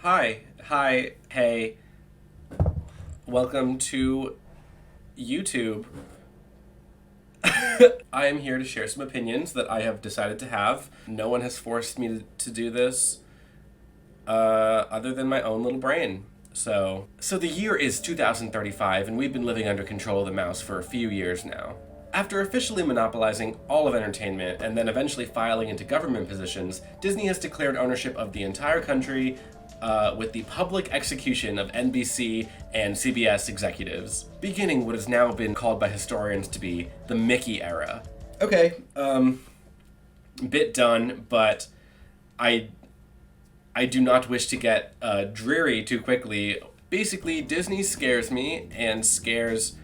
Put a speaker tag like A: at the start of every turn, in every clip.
A: Hey, welcome to YouTube. I am here to share some opinions that I have decided to have. No one has forced me to do this, other than my own little brain. So the year is 2035, and we've been living under control of the mouse for a few years now. After officially monopolizing all of entertainment and then eventually filing into government positions, Disney has declared ownership of the entire country, with the public execution of NBC and CBS executives, beginning what has now been called by historians to be the Mickey era. Okay, bit done, but I do not wish to get dreary too quickly. Basically, Disney scares me and scares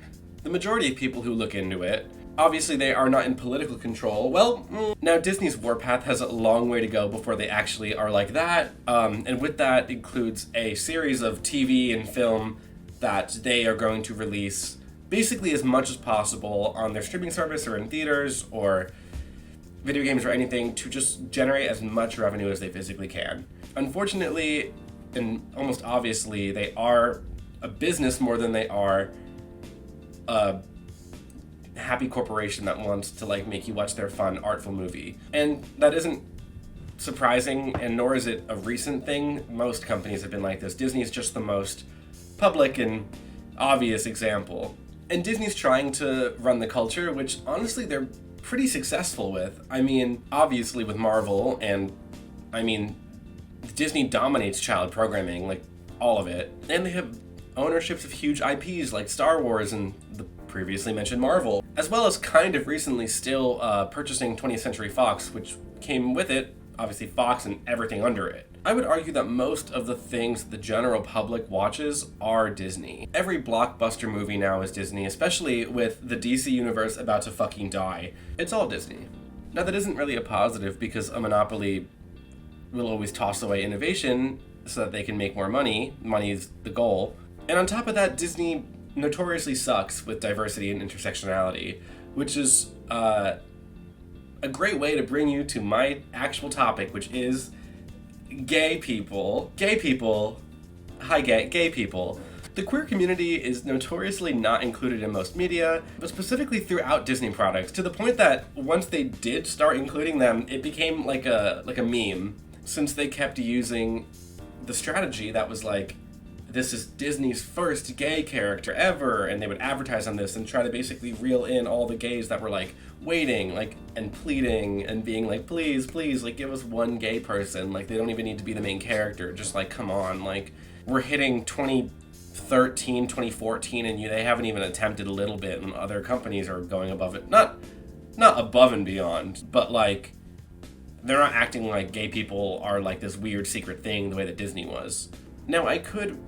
A: the majority of people who look into it. Obviously, they are not in political control. Well, now Disney's warpath has a long way to go before they actually are like that. And with that includes a series of TV and film that they are going to release basically as much as possible on their streaming service or in theaters or video games or anything to just generate as much revenue as they physically can. Unfortunately, and almost obviously, they are a business more than they are a happy corporation that wants to make you watch their fun, artful movie. And that isn't surprising, and nor is it a recent thing. Most companies have been like this. Disney is just the most public and obvious example. And Disney's trying to run the culture, which honestly they're pretty successful with. I mean, obviously with Marvel, and I mean, Disney dominates child programming, all of it. And they have ownerships of huge IPs like Star Wars and the previously mentioned Marvel, as well as kind of recently still purchasing 20th Century Fox, which came with it, obviously Fox and everything under it. I would argue that most of the things the general public watches are Disney. Every blockbuster movie now is Disney, especially with the DC universe about to fucking die. It's all Disney. Now that isn't really a positive because a monopoly will always toss away innovation so that they can make more money. Money is the goal. And on top of that, Disney notoriously sucks with diversity and intersectionality, which is a great way to bring you to my actual topic, which is gay people. Gay people. Hi, gay people. The queer community is notoriously not included in most media, but specifically throughout Disney products, to the point that once they did start including them, it became like a meme, since they kept using the strategy that was this is Disney's first gay character ever, and they would advertise on this and try to basically reel in all the gays that were waiting, and pleading and being please, give us one gay person. They don't even need to be the main character. Just come on, we're hitting 2013, 2014, and they haven't even attempted a little bit, and other companies are going above it. Not above and beyond, but they're not acting like gay people are this weird secret thing the way that Disney was. Now, I could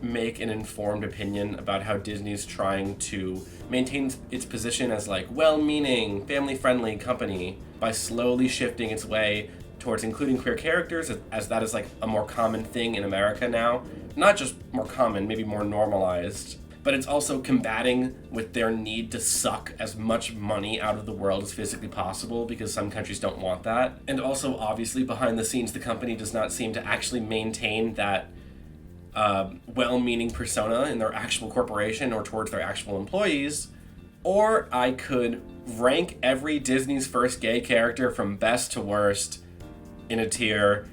A: make an informed opinion about how Disney's trying to maintain its position as well-meaning, family-friendly company by slowly shifting its way towards including queer characters, as that is a more common thing in America now. Not just more common, maybe more normalized, but it's also combating with their need to suck as much money out of the world as physically possible, because some countries don't want that. And also, obviously, behind the scenes, the company does not seem to actually maintain that well-meaning persona in their actual corporation or towards their actual employees. Or I could rank every Disney's first gay character from best to worst in a tier,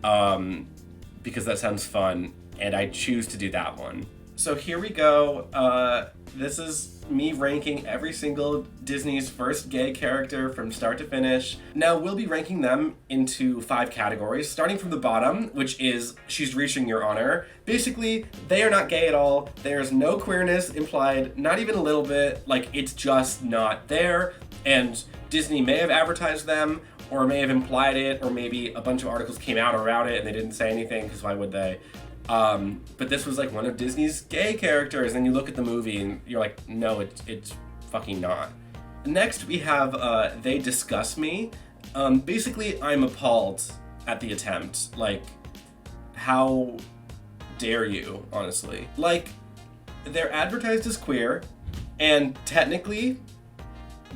A: because that sounds fun, and I choose to do that one. So here we go. This is me ranking every single Disney's first gay character from start to finish. Now, we'll be ranking them into 5 categories, starting from the bottom, which is She's Reaching Your Honor. Basically, they are not gay at all. There's no queerness implied, not even a little bit. It's just not there. And Disney may have advertised them, or may have implied it, or maybe a bunch of articles came out around it and they didn't say anything, because why would they? But this was one of Disney's gay characters, and you look at the movie and you're no, it's fucking not. Next we have They Disgust Me. Basically, I'm appalled at the attempt. How dare you, honestly? They're advertised as queer, and technically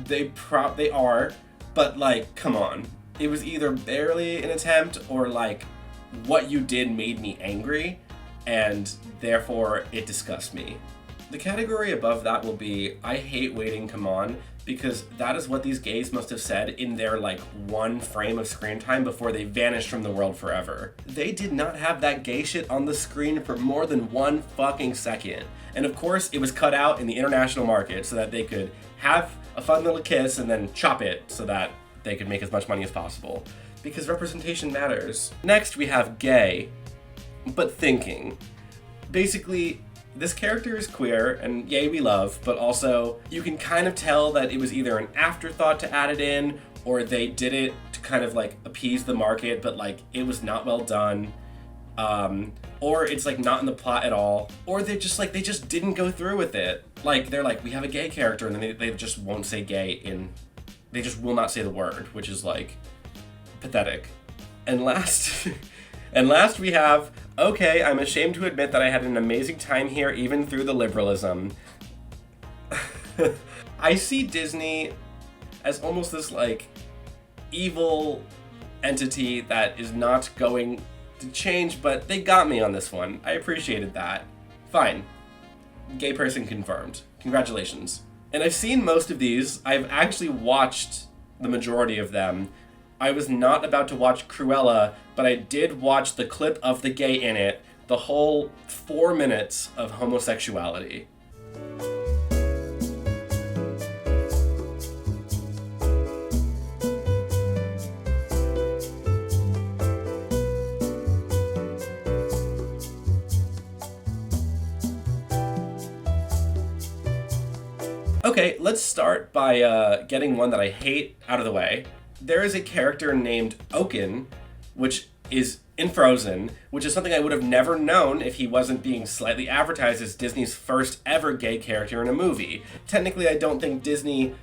A: they are, but come on. It was either barely an attempt or what you did made me angry, and therefore it disgusts me. The category above that will be I hate waiting, come on, because that is what these gays must have said in their like one frame of screen time before they vanished from the world forever. They did not have that gay shit on the screen for more than 1 fucking second. And of course it was cut out in the international market so that they could have a fun little kiss and then chop it so that they could make as much money as possible. Because representation matters. Next we have gay, but thinking. Basically, this character is queer, and yay, we love, but also you can kind of tell that it was either an afterthought to add it in, or they did it to kind of like appease the market, but like it was not well done, or it's like not in the plot at all, or they just didn't go through with it. Like they're like, we have a gay character, and then they just won't say gay they just will not say the word, which is like pathetic. And last we have, okay, I'm ashamed to admit that I had an amazing time here even through the liberalism. I see Disney as almost this like evil entity that is not going to change, but they got me on this one. I appreciated that. Fine. Gay person confirmed. Congratulations. And I've seen most of these. I've actually watched the majority of them. I was not about to watch Cruella, but I did watch the clip of the gay in it, the whole 4 minutes of homosexuality. Okay, let's start by getting one that I hate out of the way. There is a character named Oaken, which is in Frozen, which is something I would have never known if he wasn't being slightly advertised as Disney's first ever gay character in a movie. Technically, I don't think Disney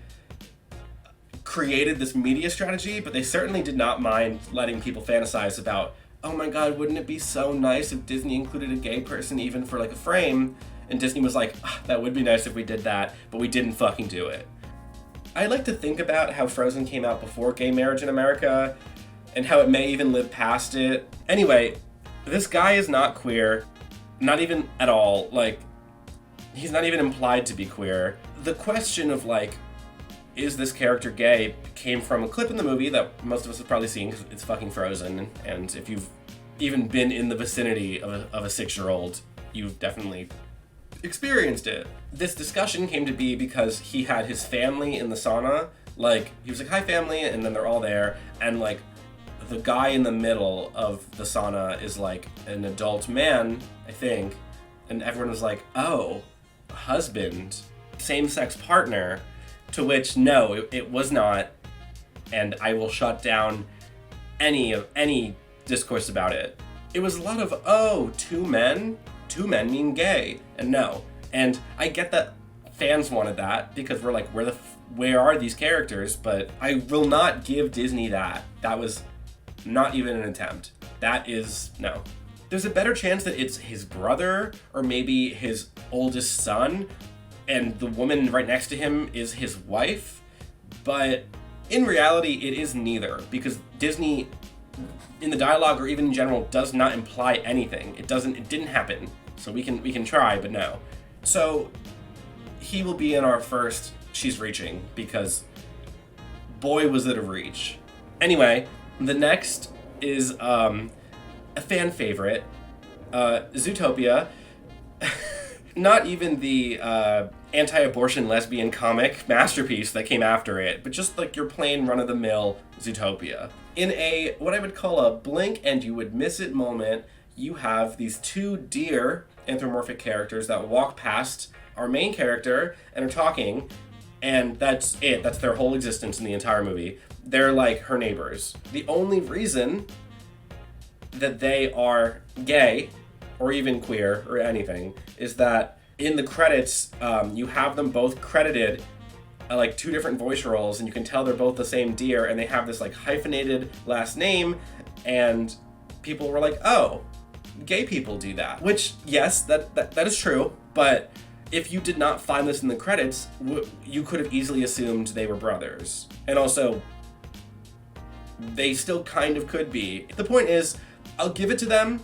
A: created this media strategy, but they certainly did not mind letting people fantasize about, oh my god, wouldn't it be so nice if Disney included a gay person even for like a frame? And Disney was like, that would be nice if we did that, but we didn't fucking do it. I like to think about how Frozen came out before gay marriage in America, and how it may even live past it. Anyway, this guy is not queer, not even at all. Like, he's not even implied to be queer. The question of like, is this character gay, came from a clip in the movie that most of us have probably seen because it's fucking Frozen, and if you've even been in the vicinity of a 6-year-old, you've definitely experienced it. This discussion came to be because he had his family in the sauna. Like, he was like, hi family, and then they're all there, and like, the guy in the middle of the sauna is like an adult man, I think, and everyone was like, oh, husband, same-sex partner, to which, no, it was not, and I will shut down any discourse about it. It was a lot of, oh, two men mean gay, and no. And I get that fans wanted that, because we're like, where are these characters? But I will not give Disney that. That was not even an attempt. That is, no. There's a better chance that it's his brother, or maybe his oldest son, and the woman right next to him is his wife, but in reality, it is neither, because Disney, in the dialogue or even in general, does not imply anything. It didn't happen. So we can try, but no. So he will be in our first She's Reaching, because boy was it a reach. Anyway, the next is a fan favorite, Zootopia. Not even the anti-abortion lesbian comic masterpiece that came after it, but just like your plain run-of-the-mill Zootopia. In a, what I would call a blink and you would miss it moment, you have these two deer anthropomorphic characters that walk past our main character and are talking, and that's it. That's their whole existence in the entire movie. They're like her neighbors. The only reason that they are gay or even queer or anything is that in the credits, you have them both credited like two different voice roles, and you can tell they're both the same deer, and they have this like hyphenated last name, and people were like, oh, gay people do that. Which, yes, that is true, but if you did not find this in the credits, you could have easily assumed they were brothers. And also, they still kind of could be. The point is, I'll give it to them.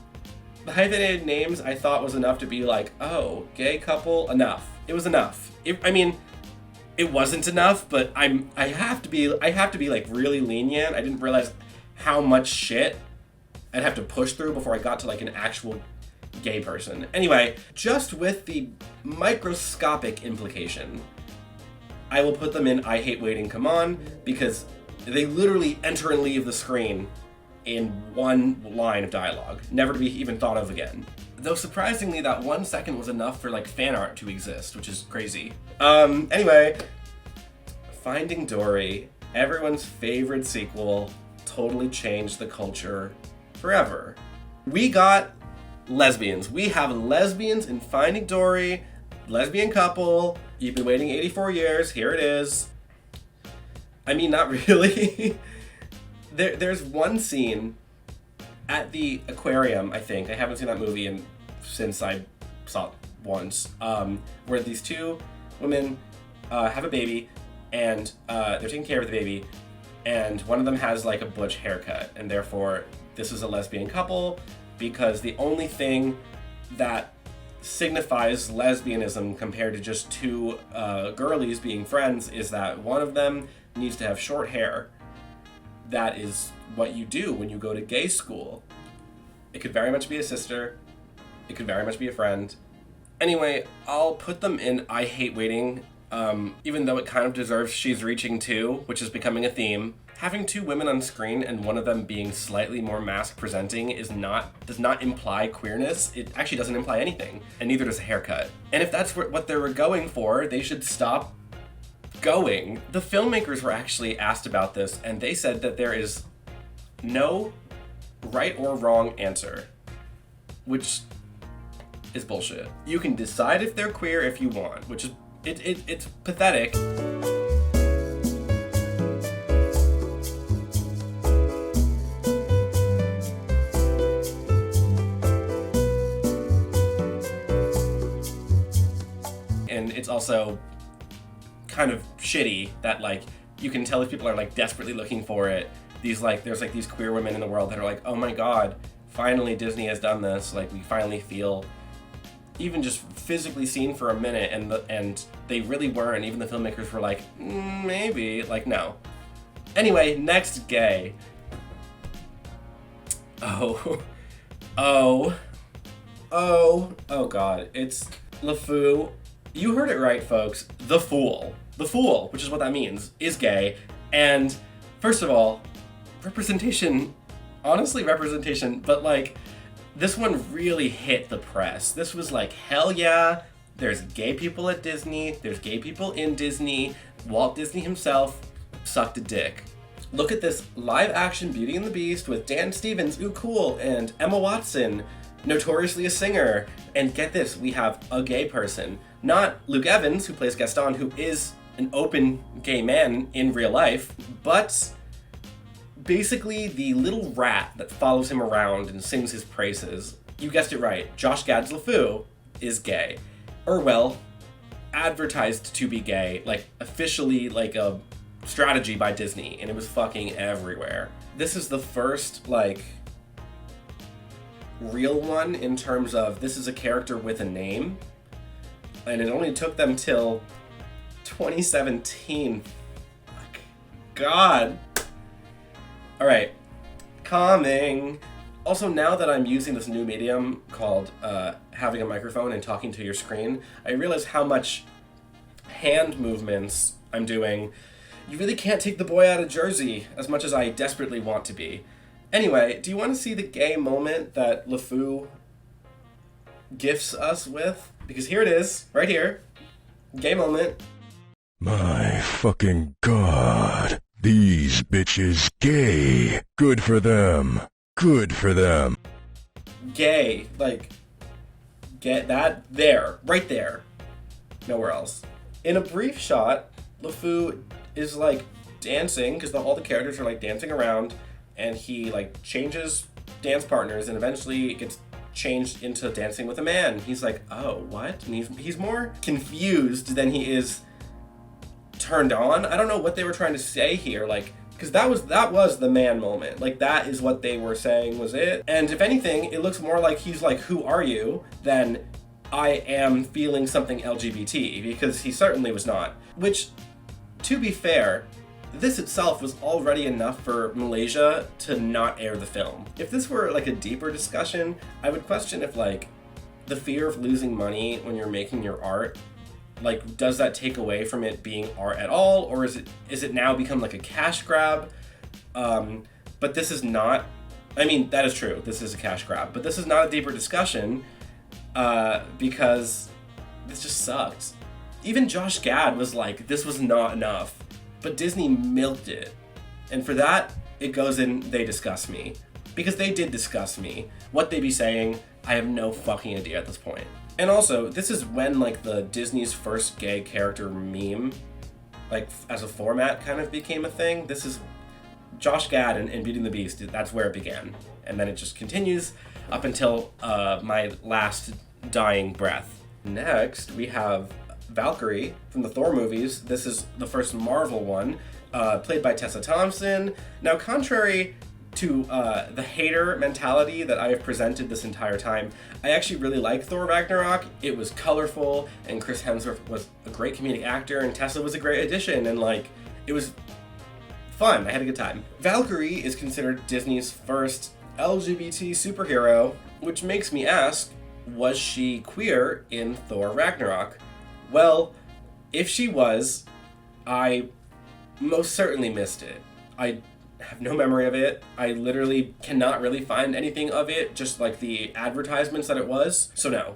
A: The hyphenated names I thought was enough to be like, oh, gay couple, enough. It was enough. It wasn't enough, but I have to be like really lenient. I didn't realize how much shit I'd have to push through before I got to like an actual gay person. Anyway, just with the microscopic implication, I will put them in I Hate Waiting, Come On, because they literally enter and leave the screen in one line of dialogue, never to be even thought of again. Though surprisingly, that 1 second was enough for like fan art to exist, which is crazy. Anyway, Finding Dory, everyone's favorite sequel, totally changed the culture forever. We got lesbians. We have lesbians in Finding Dory, lesbian couple. You've been waiting 84 years, here it is. I mean, not really. There's one scene at the aquarium, I think. I haven't seen that movie since I saw it once, where these two women have a baby, and they're taking care of the baby, and one of them has like a butch haircut, and therefore this is a lesbian couple, because the only thing that signifies lesbianism compared to just two girlies being friends is that one of them needs to have short hair. That is what you do when you go to gay school. It could very much be a sister. It could very much be a friend. Anyway, I'll put them in I Hate Waiting, even though it kind of deserves She's Reaching Too, which is becoming a theme. Having two women on screen and one of them being slightly more mask presenting does not imply queerness. It actually doesn't imply anything, and neither does a haircut. And if that's what they were going for, they should stop going. The filmmakers were actually asked about this, and they said that there is no right or wrong answer, which is bullshit. You can decide if they're queer if you want, which is it's pathetic. And it's also kind of shitty that like you can tell if people are like desperately looking for it. There's like these queer women in the world that are like, oh my god, finally Disney has done this. Like we finally feel even just physically seen for a minute, and they really weren't. Even the filmmakers were like, maybe, like no. Anyway, next gay. Oh god, it's LeFou. You heard it right, folks. The Fool. The Fool, which is what that means, is gay. And first of all, representation, but like, this one really hit the press. This was like, hell yeah, there's gay people at Disney, there's gay people in Disney, Walt Disney himself sucked a dick. Look at this live action Beauty and the Beast with Dan Stevens, ooh cool, and Emma Watson, notoriously a singer. And get this, we have a gay person. Not Luke Evans, who plays Gaston, who is an open gay man in real life, but basically the little rat that follows him around and sings his praises. You guessed it right, Josh Gad's LeFou is gay. Or well, advertised to be gay, like officially like a strategy by Disney, and it was fucking everywhere. This is the first like real one in terms of this is a character with a name, and it only took them till 2017. Fuck. God. Alright. Coming. Also, now that I'm using this new medium called having a microphone and talking to your screen, I realize how much hand movements I'm doing. You really can't take the boy out of Jersey as much as I desperately want to be. Anyway, do you want to see the gay moment that LeFou gifts us with? Because here it is, right here. Gay moment.
B: My fucking god. These bitches gay. Good for them. Good for them.
A: Gay. Like, get that there. Right there. Nowhere else. In a brief shot, LeFou is like dancing, because all the characters are like dancing around, and he like changes dance partners, and eventually it gets changed into dancing with a man. He's like, oh, what? And he's more confused than he is turned on. I don't know what they were trying to say here, like, Because that was the man moment. Like, that is what they were saying was it. And if anything, it looks more like he's like, who are you? Than I am feeling something LGBT, because he certainly was not. Which, to be fair, this itself was already enough for Malaysia to not air the film. If this were like a deeper discussion, I would question if like the fear of losing money when you're making your art, like, does that take away from it being art at all, or is it now become like a cash grab? But this is not. I mean, that is true. This is a cash grab, but this is not a deeper discussion because this just sucked. Even Josh Gad was like, this was not enough. But Disney milked it. And for that, it goes in, they disgust me. Because they did disgust me. What they be saying, I have no fucking idea at this point. And also, this is when, like, the Disney's first gay character meme, like, as a format kind of became a thing. This is Josh Gad in Beauty and the Beast. That's where it began. And then it just continues up until my last dying breath. Next, we have Valkyrie from the Thor movies. This is the first Marvel one, played by Tessa Thompson. Now, contrary to the hater mentality that I have presented this entire time, I actually really like Thor Ragnarok. It was colorful, and Chris Hemsworth was a great comedic actor, and Tessa was a great addition, and like, it was fun. I had a good time. Valkyrie is considered Disney's first LGBT superhero, which makes me ask, was she queer in Thor Ragnarok? Well, if she was, I most certainly missed it. I have no memory of it. I literally cannot really find anything of it, just like the advertisements that it was. So no.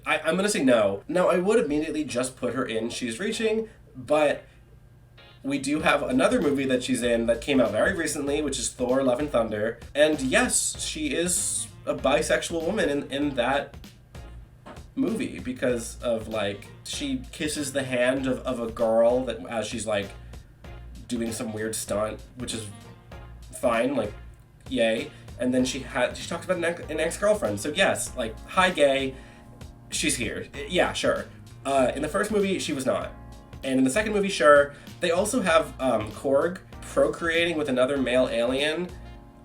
A: I'm gonna say no. Now, I would immediately just put her in She's Reaching, but we do have another movie that she's in that came out very recently, which is Thor Love and Thunder. And yes, she is a bisexual woman in that movie, because of like, she kisses the hand of a girl that as she's like doing some weird stunt, which is fine, like, yay. And then she talks about an ex-girlfriend. So yes, like, hi gay, she's here. Yeah, sure. In the first movie, she was not. And in the second movie, sure. They also have Korg procreating with another male alien,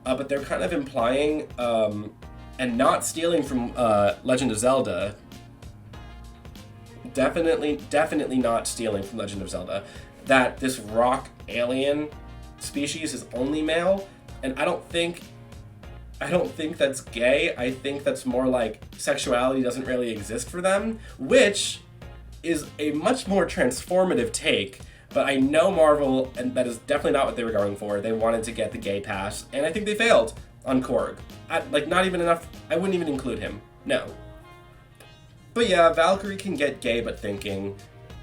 A: but they're kind of implying, and not stealing from Legend of Zelda. Definitely not stealing from Legend of Zelda, that this rock alien species is only male, and I don't think that's gay. I think that's more like sexuality doesn't really exist for them, which is a much more transformative take, but I know Marvel, and that is definitely not what they were going for. They wanted to get the gay pass, and I think they failed on Korg. Not even enough. I wouldn't even include him. No. But yeah, Valkyrie can get gay but thinking.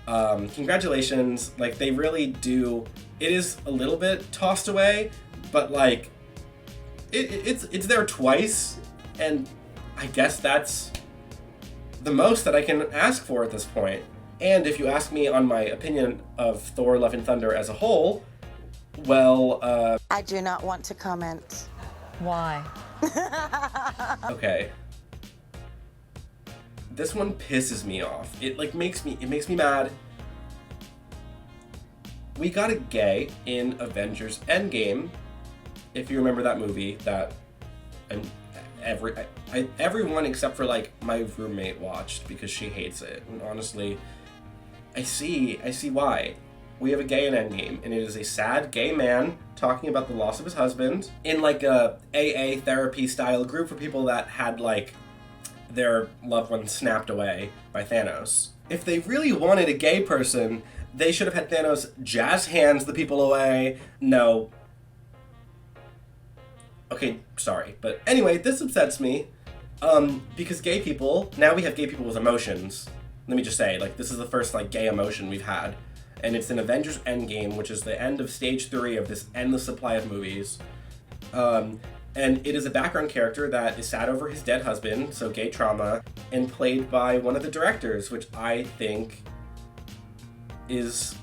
A: Congratulations. Like, they really do. It is a little bit tossed away, but like, it's there twice, and I guess that's the most that I can ask for at this point. And if you ask me on my opinion of Thor Love and Thunder as a whole, well,
C: I do not want to comment.
D: Why?
A: Okay. This one pisses me off. It makes me mad. We got a gay in Avengers Endgame, if you remember that movie that everyone except for like my roommate watched because she hates it. And honestly, I see why. We have a gay in Endgame, and it is a sad gay man talking about the loss of his husband in like a AA therapy style group for people that had like their loved one snapped away by Thanos. If they really wanted a gay person, they should have had Thanos jazz hands the people away. No. Okay, sorry. But anyway, this upsets me. Because gay people, now we have gay people with emotions. Let me just say, like, this is the first, like, gay emotion we've had. And it's in Avengers Endgame, which is the end of stage 3 of this endless supply of movies. And it is a background character that is sad over his dead husband, so gay trauma, and played by one of the directors, which I think is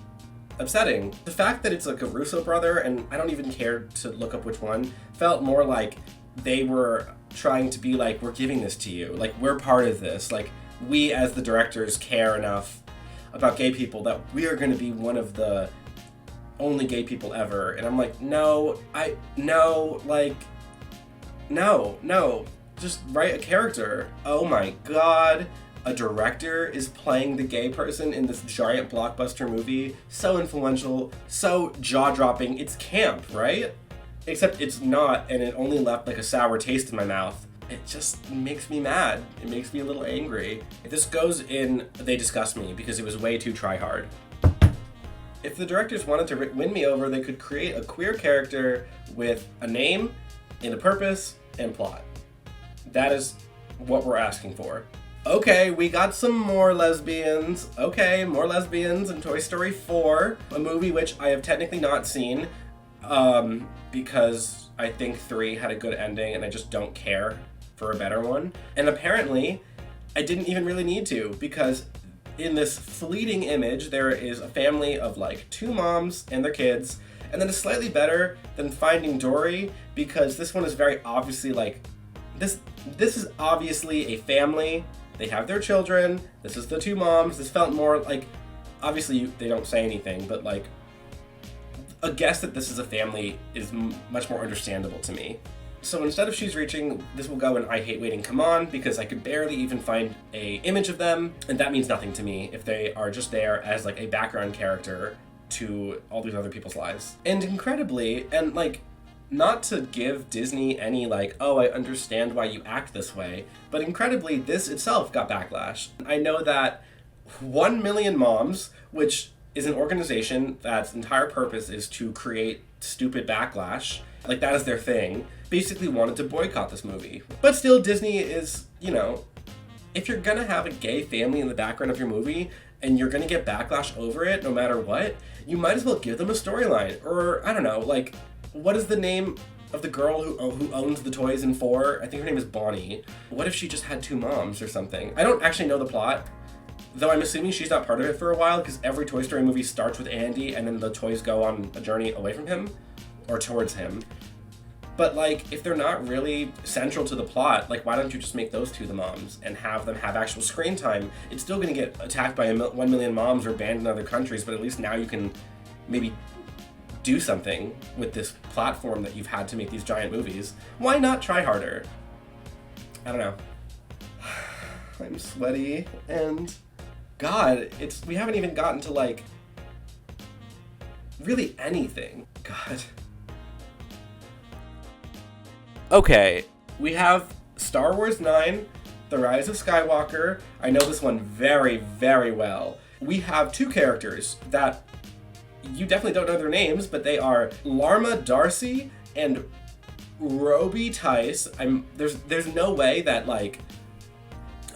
A: upsetting. The fact that it's like a Russo brother, and I don't even care to look up which one, felt more like they were trying to be like, we're giving this to you. Like, we're part of this. Like, we as the directors care enough about gay people that we are going to be one of the only gay people ever. And I'm like, no, just write a character. Oh my god. A director is playing the gay person in this giant blockbuster movie. So influential, so jaw-dropping. It's camp, right? Except it's not, and it only left like a sour taste in my mouth. It just makes me mad. It makes me a little angry. If this goes in, they disgust me because it was way too try-hard. If the directors wanted to win me over, they could create a queer character with a name and a purpose and plot. That is what we're asking for. Okay, we got some more lesbians. Okay, more lesbians in Toy Story 4, a movie which I have technically not seen, because I think 3 had a good ending and I just don't care for a better one. And apparently, I didn't even really need to, because in this fleeting image, there is a family of like 2 moms and their kids, and then it's slightly better than Finding Dory, because this one is very obviously like, this is obviously a family. They have their children. This is the 2 moms. This felt more like, obviously they don't say anything, but like, a guess that this is a family is much more understandable to me. So instead of She's Reaching, this will go in I Hate Waiting Come On, because I could barely even find a image of them, and that means nothing to me if they are just there as like a background character to all these other people's lives. And incredibly, and like, not to give Disney any like, oh, I understand why you act this way, but incredibly, this itself got backlash. I know that 1 Million Moms, which is an organization that's entire purpose is to create stupid backlash, like that is their thing, basically wanted to boycott this movie. But still, Disney is, you know, if you're gonna have a gay family in the background of your movie and you're gonna get backlash over it no matter what, you might as well give them a storyline. Or, I don't know, like, what is the name of the girl who owns the toys in 4? I think her name is Bonnie. What if she just had 2 moms or something? I don't actually know the plot, though I'm assuming she's not part of it for a while, because every Toy Story movie starts with Andy and then the toys go on a journey away from him or towards him. But like, if they're not really central to the plot, like, why don't you just make those 2 the moms and have them have actual screen time? It's still gonna get attacked by 1 million moms or banned in other countries, but at least now you can maybe do something with this platform that you've had to make these giant movies. Why not try harder? I don't know. I'm sweaty, and God, we haven't even gotten to like really anything. God. Okay, we have Star Wars 9, The Rise of Skywalker. I know this one very, very well. We have 2 characters that you definitely don't know their names, but they are Larma Darcy and Roby Tice. There's no way that like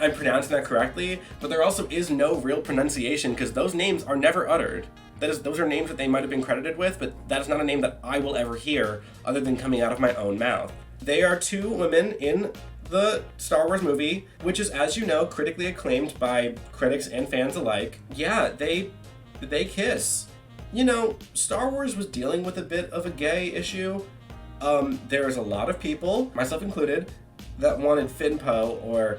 A: I'm pronouncing that correctly, but there also is no real pronunciation because those names are never uttered. Those are names that they might have been credited with, but that is not a name that I will ever hear other than coming out of my own mouth. They are 2 women in the Star Wars movie, which is, as you know, critically acclaimed by critics and fans alike. Yeah, they kiss. You know, Star Wars was dealing with a bit of a gay issue. There's a lot of people, myself included, that wanted Finn Poe or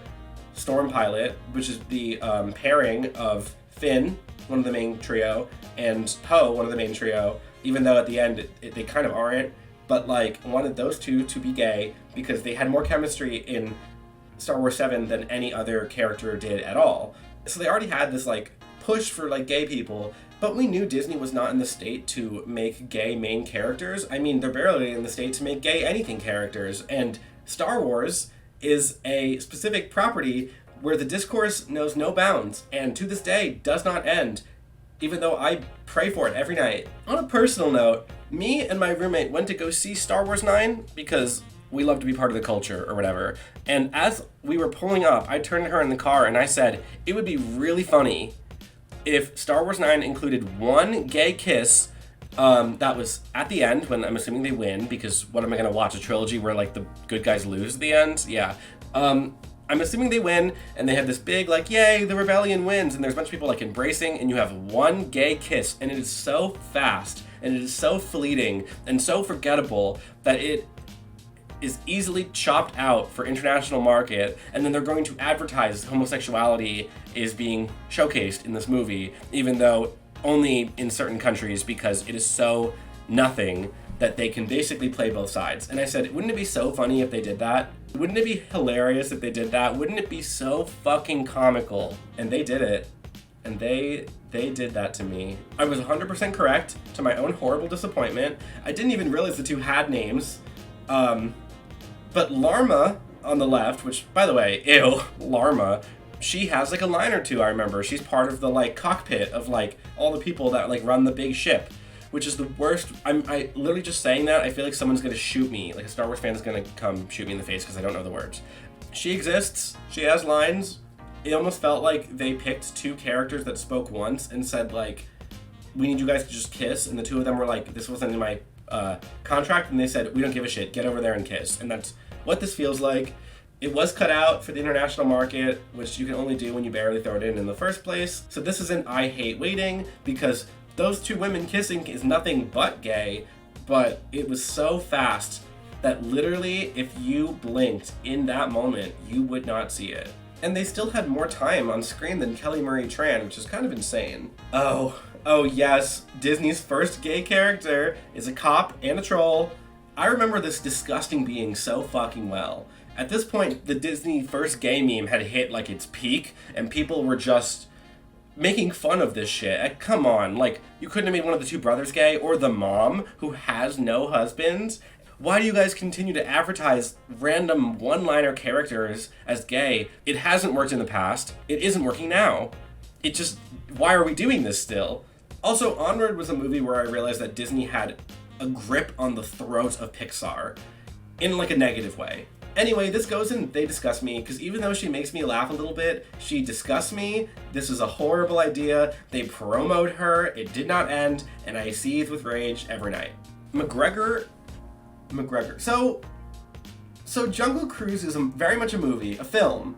A: Storm Pilot, which is the pairing of Finn, one of the main trio, and Poe, one of the main trio, even though at the end they kind of aren't, but like wanted those 2 to be gay because they had more chemistry in Star Wars 7 than any other character did at all. So they already had this like push for like gay people, but we knew Disney was not in the state to make gay main characters. I mean, they're barely in the state to make gay anything characters, and Star Wars is a specific property where the discourse knows no bounds, and to this day does not end, even though I pray for it every night. On a personal note, me and my roommate went to go see Star Wars 9 because we love to be part of the culture or whatever, and as we were pulling up, I turned to her in the car and I said, it would be really funny if Star Wars 9 included 1 gay kiss that was at the end, when I'm assuming they win, because what am I going to watch, a trilogy where like the good guys lose at the end? Yeah. I'm assuming they win, and they have this big like, yay, the rebellion wins, and there's a bunch of people like embracing, and you have 1 gay kiss, and it is so fast, and it is so fleeting, and so forgettable that it is easily chopped out for international market, and then they're going to advertise homosexuality is being showcased in this movie, even though only in certain countries because it is so nothing that they can basically play both sides. And I said, wouldn't it be so funny if they did that? Wouldn't it be hilarious if they did that? Wouldn't it be so fucking comical? And they did it. And they did that to me. I was 100% correct, to my own horrible disappointment. I didn't even realize the two had names. But Larma on the left, which, by the way, ew, Larma, she has like a line or two, I remember. She's part of the like cockpit of like all the people that like run the big ship, which is the worst. I literally just saying that, I feel like someone's gonna shoot me. Like a Star Wars fan is gonna come shoot me in the face because I don't know the words. She exists, she has lines. It almost felt like they picked two characters that spoke once and said like, we need you guys to just kiss, and the two of them were like, this wasn't in my contract, and they said, we don't give a shit, get over there and kiss. And that's what this feels like. It was cut out for the international market, which you can only do when you barely throw it in the first place. So this isn't I Hate Waiting, because those two women kissing is nothing but gay, but it was so fast that literally if you blinked in that moment, you would not see it. And they still had more time on screen than Kelly Marie Tran, which is kind of insane. Oh yes, Disney's first gay character is a cop and a troll. I remember this disgusting being so fucking well. At this point, the Disney first gay meme had hit like its peak, and people were just making fun of this shit. Come on, like, you couldn't have made one of the two brothers gay, or the mom who has no husband. Why do you guys continue to advertise random one-liner characters as gay? It hasn't worked in the past. It isn't working now. It just, why are we doing this still? Also, Onward was a movie where I realized that Disney had a grip on the throat of Pixar in like a negative way. Anyway, this goes in They Disgust Me, because even though she makes me laugh a little bit, she disgusts me. This is a horrible idea. They promote her. It did not end, and I seethe with rage every night. McGregor. So Jungle Cruise is very much a movie, a film,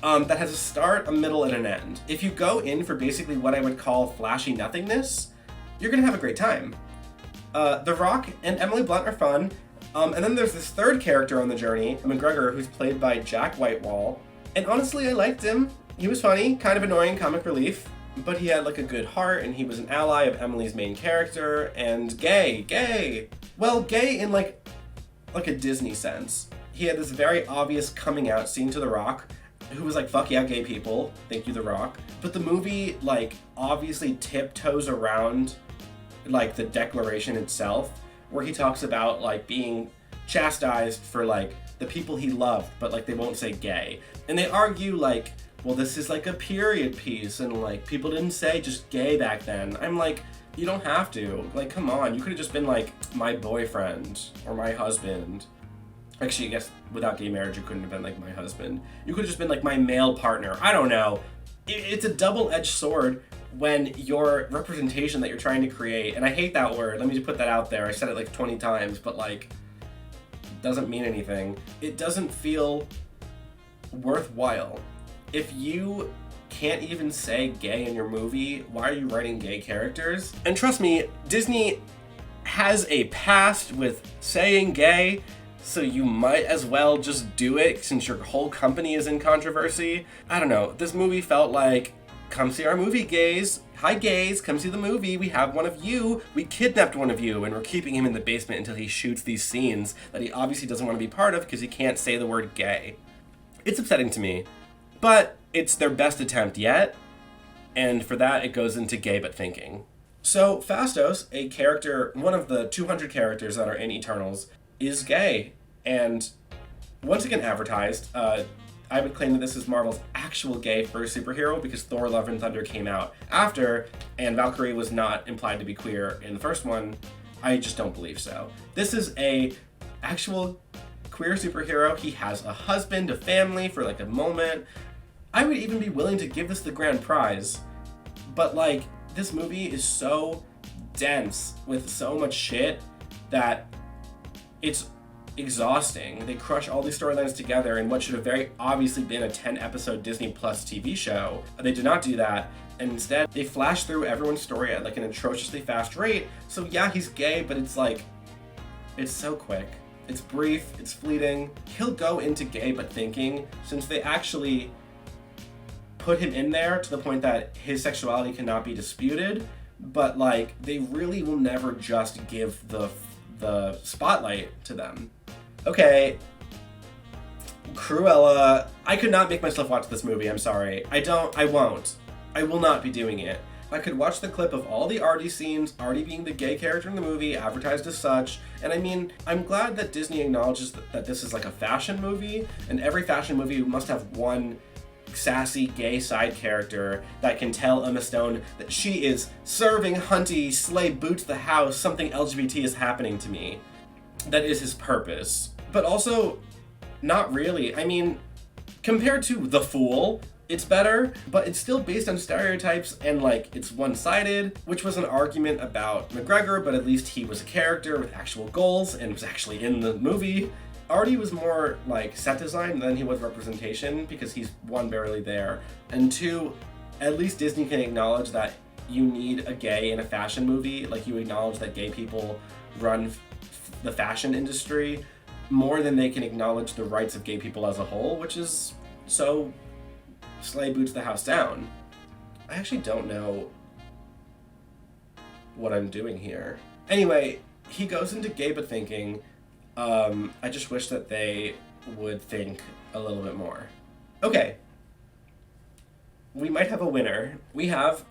A: that has a start, a middle, and an end. If you go in for basically what I would call flashy nothingness, you're gonna have a great time. The Rock and Emily Blunt are fun. And then there's this third character on the journey, McGregor, who's played by Jack Whitewall. And honestly, I liked him. He was funny, kind of annoying comic relief, but he had like a good heart, and he was an ally of Emily's main character, and gay. Well, gay in like a Disney sense. He had this very obvious coming out scene to The Rock, who was like, fuck yeah, gay people, thank you, The Rock. But the movie like obviously tiptoes around like the declaration itself, where he talks about like being chastised for like the people he loved, but like they won't say gay. And they argue like, well, this is like a period piece, and like people didn't say just gay back then. I'm like, you don't have to. Like, come on, you could have just been like my boyfriend or my husband. Actually, I guess without gay marriage, you couldn't have been like my husband. You could have just been like my male partner. I don't know. It's a double-edged sword when your representation that you're trying to create, and I hate that word, let me just put that out there, I said it like 20 times, but like, it doesn't mean anything. It doesn't feel worthwhile. If you can't even say gay in your movie, why are you writing gay characters? And trust me, Disney has a past with saying gay, so you might as well just do it since your whole company is in controversy. I don't know, this movie felt like, come see our movie, gays. Hi, gays, come see the movie. We have one of you. We kidnapped one of you, and we're keeping him in the basement until he shoots these scenes that he obviously doesn't want to be part of because he can't say the word gay. It's upsetting to me, but it's their best attempt yet, and for that, it goes into gay but thinking. So, Fastos, a character, one of the 200 characters that are in Eternals, is gay, and once again advertised. I would claim that this is Marvel's actual gay first superhero because Thor Love and Thunder came out after, and Valkyrie was not implied to be queer in the first one. I just don't believe so. This is a actual queer superhero. He has a husband, a family for like a moment. I would even be willing to give this the grand prize, but like, this movie is so dense with so much shit that it's exhausting. They crush all these storylines together in what should have very obviously been a 10-episode Disney Plus TV show. They did not do that, and instead they flash through everyone's story at like an atrociously fast rate. So yeah, he's gay, but it's like, it's so quick. It's brief, it's fleeting. He'll go into gay but thinking, since they actually put him in there to the point that his sexuality cannot be disputed, but like they really will never just give the spotlight to them. Okay, Cruella, I could not make myself watch this movie, I'm sorry. I won't. I will not be doing it. I could watch the clip of all the Artie scenes, Artie being the gay character in the movie, advertised as such, and I mean, I'm glad that Disney acknowledges that this is like a fashion movie, and every fashion movie must have one sassy gay side character that can tell Emma Stone that she is serving Hunty, slay boots the house, something LGBT is happening to me. That is his purpose. But also, not really. I mean, compared to The Fool, it's better, but it's still based on stereotypes and like it's one-sided, which was an argument about McGregor, but at least he was a character with actual goals and was actually in the movie. Artie was more like set design than he was representation because he's one, barely there, and two, at least Disney can acknowledge that you need a gay in a fashion movie. Like you acknowledge that gay people run the fashion industry more than they can acknowledge the rights of gay people as a whole, which is so slay boots the house down. I actually don't know what I'm doing here. Anyway, he goes into gay but thinking. I just wish that they would think a little bit more. Okay. We might have a winner. We have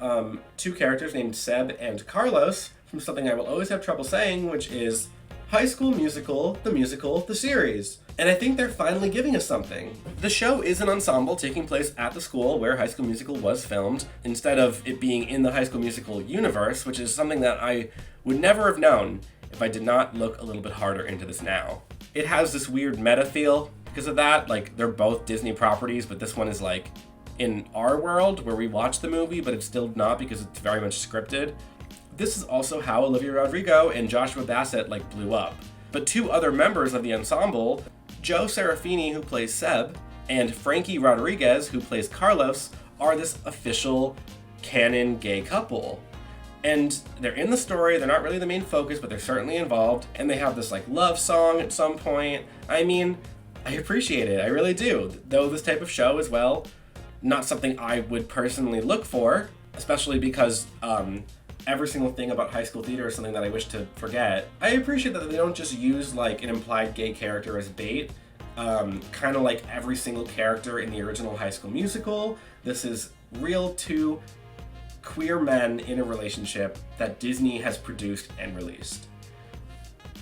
A: two characters named Seb and Carlos from something I will always have trouble saying, which is High School Musical, the series. And I think they're finally giving us something. The show is an ensemble taking place at the school where High School Musical was filmed, instead of it being in the High School Musical universe, which is something that I would never have known if I did not look a little bit harder into this now. It has this weird meta feel because of that. Like, they're both Disney properties, but this one is like in our world where we watch the movie, but it's still not because it's very much scripted. This is also how Olivia Rodrigo and Joshua Bassett like blew up. But two other members of the ensemble, Joe Serafini, who plays Seb, and Frankie Rodriguez, who plays Carlos, are this official canon gay couple. And they're in the story, they're not really the main focus, but they're certainly involved, and they have this like love song at some point. I mean, I appreciate it, I really do. Though this type of show as well, not something I would personally look for, especially because every single thing about high school theater is something that I wish to forget. I appreciate that they don't just use like an implied gay character as bait, kind of like every single character in the original High School Musical. This is real two queer men in a relationship that Disney has produced and released.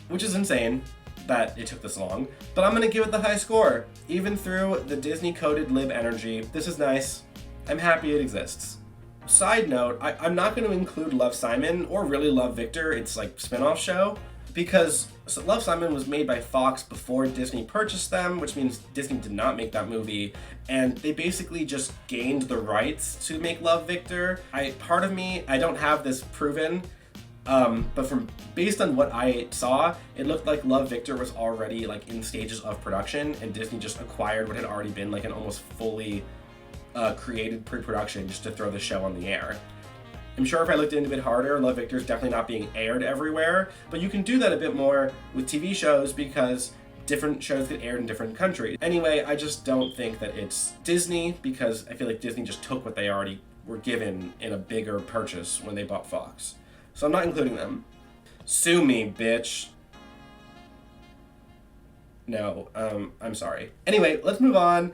A: Which is insane that it took this long, but I'm gonna give it the high score. Even through the Disney-coded lib energy, this is nice. I'm happy it exists. Side note, I'm not going to include Love, Simon or really Love, Victor, it's like spin-off show, because Love, Simon was made by Fox before Disney purchased them, which means Disney did not make that movie, and they basically just gained the rights to make Love, Victor. Part of me, I don't have this proven, but based on what I saw, it looked like Love, Victor was already like in stages of production, and Disney just acquired what had already been like an almost fully created pre-production just to throw the show on the air. I'm sure if I looked into it a bit harder, Love, Victor is definitely not being aired everywhere, but you can do that a bit more with TV shows because different shows get aired in different countries. Anyway, I just don't think that it's Disney because I feel like Disney just took what they already were given in a bigger purchase when they bought Fox. So I'm not including them. Sue me, bitch. No, I'm sorry. Anyway, let's move on.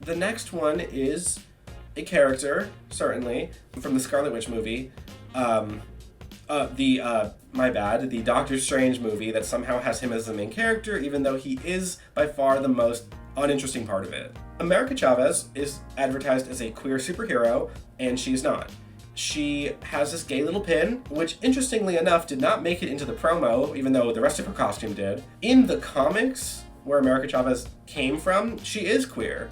A: The next one is a character, certainly, from the Scarlet Witch movie. The Doctor Strange movie that somehow has him as the main character, even though he is by far the most uninteresting part of it. America Chavez is advertised as a queer superhero, and she's not. She has this gay little pin, which interestingly enough did not make it into the promo, even though the rest of her costume did. In the comics, where America Chavez came from, she is queer.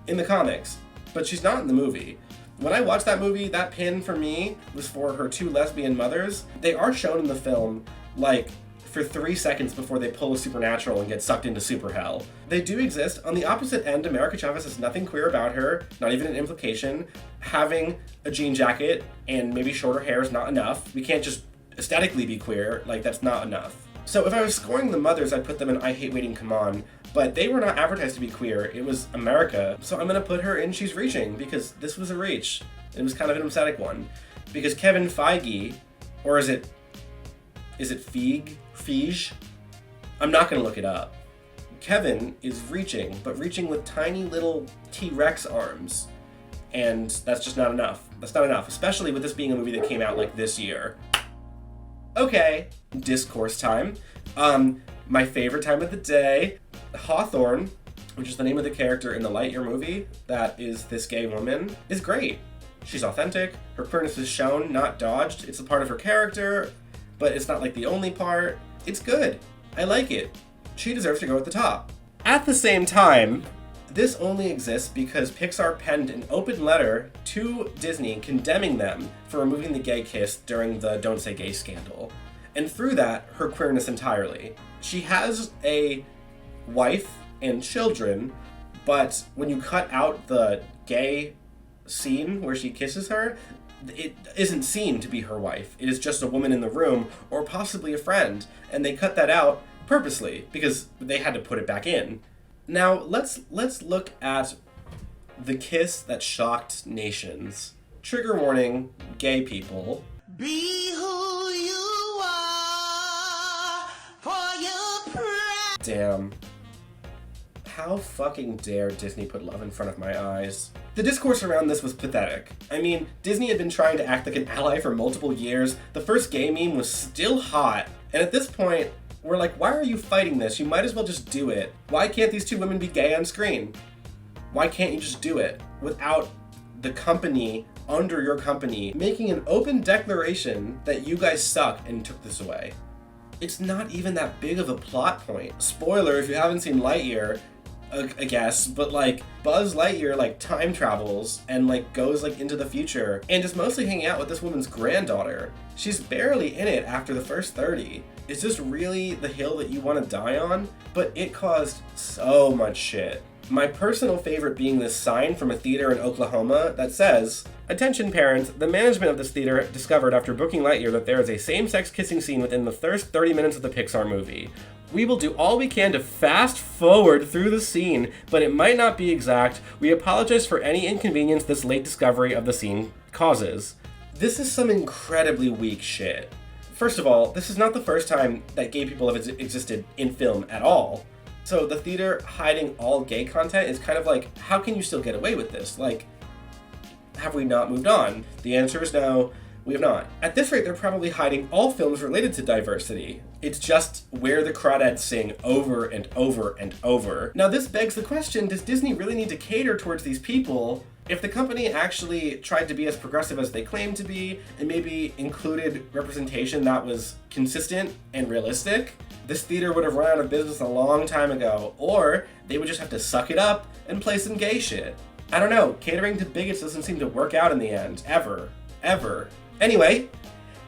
A: In the comics, but she's not in the movie. When I watched that movie, that pin for me was for her two lesbian mothers. They are shown in the film like for 3 seconds before they pull a supernatural and get sucked into super hell. They do exist. On the opposite end, America Chavez has nothing queer about her, not even an implication. Having a jean jacket and maybe shorter hair is not enough. We can't just aesthetically be queer, like that's not enough. So if I was scoring the mothers, I'd put them in I Hate Waiting, Come On, but they were not advertised to be queer, it was America. So I'm gonna put her in She's Reaching, because this was a reach. It was kind of an emphatic one. Because Kevin Feige, or is it Feige? I'm not gonna look it up. Kevin is reaching, but reaching with tiny little T-Rex arms. And that's just not enough. That's not enough, especially with this being a movie that came out like this year. Okay, discourse time. My favorite time of the day, Hawthorne, which is the name of the character in the Lightyear movie, that is this gay woman, is great. She's authentic, her queerness is shown, not dodged. It's a part of her character, but it's not like the only part. It's good. I like it. She deserves to go at the top. At the same time, this only exists because Pixar penned an open letter to Disney condemning them for removing the gay kiss during the Don't Say Gay scandal. And through that, her queerness entirely. She has a wife and children, but when you cut out the gay scene where she kisses her, it isn't seen to be her wife. It is just a woman in the room, or possibly a friend, and they cut that out purposely because they had to put it back in. Now let's look at the kiss that shocked nations. Trigger warning, gay people.
D: Be who you are for your pride.
A: Damn. How fucking dare Disney put love in front of my eyes? The discourse around this was pathetic. I mean, Disney had been trying to act like an ally for multiple years. The first gay meme was still hot. And at this point, we're like, why are you fighting this? You might as well just do it. Why can't these two women be gay on screen? Why can't you just do it without the company, under your company, making an open declaration that you guys suck and took this away? It's not even that big of a plot point. Spoiler if you haven't seen Lightyear, I guess, but like Buzz Lightyear like time travels and like goes like into the future and is mostly hanging out with this woman's granddaughter. She's barely in it after the first 30. Is this really the hill that you want to die on? But it caused so much shit. My personal favorite being this sign from a theater in Oklahoma that says, "Attention parents, the management of this theater discovered after booking Lightyear that there is a same-sex kissing scene within the first 30 minutes of the Pixar movie. We will do all we can to fast forward through the scene, but it might not be exact. We apologize for any inconvenience this late discovery of the scene causes." This is some incredibly weak shit. First of all, this is not the first time that gay people have existed in film at all. So the theater hiding all gay content is kind of like, how can you still get away with this? Like, have we not moved on? The answer is no, we have not. At this rate, they're probably hiding all films related to diversity. It's just where the crawdads sing over and over and over. Now this begs the question, does Disney really need to cater towards these people? If the company actually tried to be as progressive as they claim to be, and maybe included representation that was consistent and realistic, this theater would have run out of business a long time ago, or they would just have to suck it up and play some gay shit. I don't know, catering to bigots doesn't seem to work out in the end, ever. Anyway,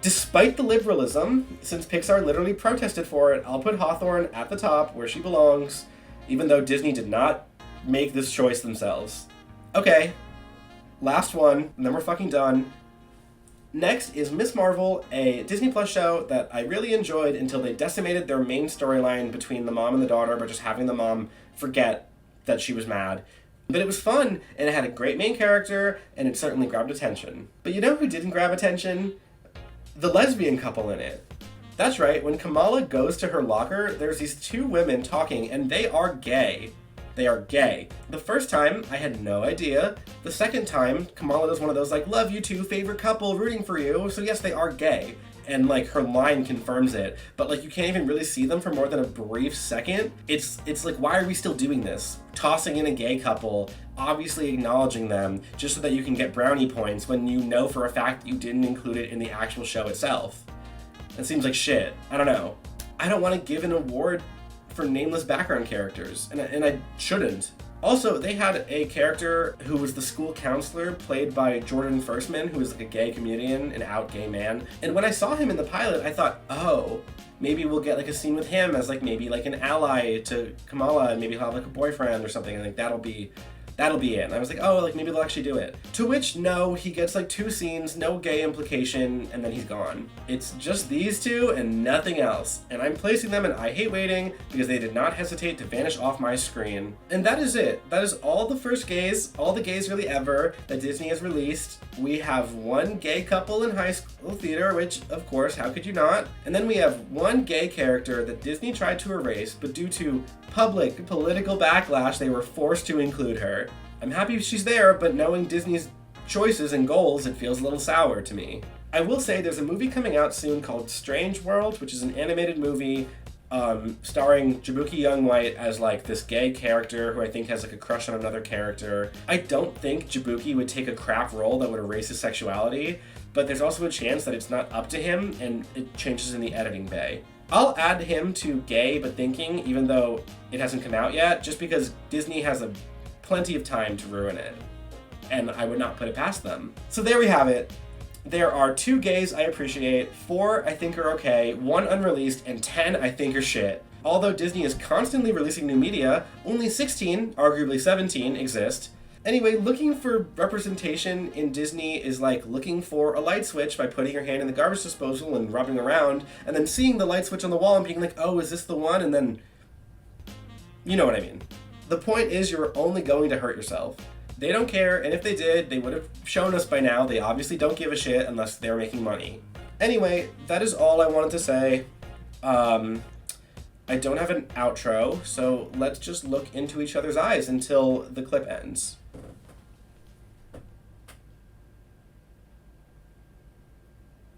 A: despite the liberalism, since Pixar literally protested for it, I'll put Hawthorne at the top where she belongs, even though Disney did not make this choice themselves. Okay, last one, and then we're fucking done. Next is Miss Marvel, a Disney Plus show that I really enjoyed until they decimated their main storyline between the mom and the daughter by just having the mom forget that she was mad. But it was fun, and it had a great main character, and it certainly grabbed attention. But you know who didn't grab attention? The lesbian couple in it. That's right, when Kamala goes to her locker, there's these two women talking, and they are gay. They are gay. The first time, I had no idea. The second time, Kamala does one of those like, love you two, favorite couple, rooting for you. So yes, they are gay. And like her line confirms it. But like you can't even really see them for more than a brief second. It's like, why are we still doing this? Tossing in a gay couple, obviously acknowledging them, just so that you can get brownie points when you know for a fact you didn't include it in the actual show itself. It seems like shit. I don't know. I don't want to give an award for nameless background characters, and I shouldn't. Also, they had a character who was the school counselor, played by Jordan Firstman, who is like a gay comedian, an out gay man. And when I saw him in the pilot, I thought, oh, maybe we'll get like a scene with him as like maybe like an ally to Kamala, and maybe he'll have like a boyfriend or something, and like that'll be it. And I was like, oh, like maybe they'll actually do it. To which, no, he gets like 2 scenes, no gay implication, and then he's gone. It's just these 2 and nothing else. And I'm placing them in I Hate Waiting because they did not hesitate to vanish off my screen. And that is it. That is all the first gays, all the gays really ever that Disney has released. We have 1 gay couple in high school theater, which, of course, how could you not? And then we have 1 gay character that Disney tried to erase, but due to public political backlash, they were forced to include her. I'm happy she's there, but knowing Disney's choices and goals, it feels a little sour to me. I will say there's a movie coming out soon called Strange World, which is an animated movie starring Jabuki Youngwhite as like this gay character who I think has like a crush on another character. I don't think Jabuki would take a crap role that would erase his sexuality, but there's also a chance that it's not up to him and it changes in the editing bay. I'll add him to gay but thinking, even though it hasn't come out yet, just because Disney has plenty of time to ruin it. And I would not put it past them. So there we have it. There are 2 gays I appreciate, 4 I think are okay, 1 unreleased, and 10 I think are shit. Although Disney is constantly releasing new media, only 16, arguably 17, exist. Anyway, looking for representation in Disney is like looking for a light switch by putting your hand in the garbage disposal and rubbing around, and then seeing the light switch on the wall and being like, oh, is this the one? And then, you know what I mean. The point is you're only going to hurt yourself. They don't care, and if they did, they would have shown us by now. They obviously don't give a shit unless they're making money. Anyway, that is all I wanted to say. I don't have an outro, so let's just look into each other's eyes until the clip ends.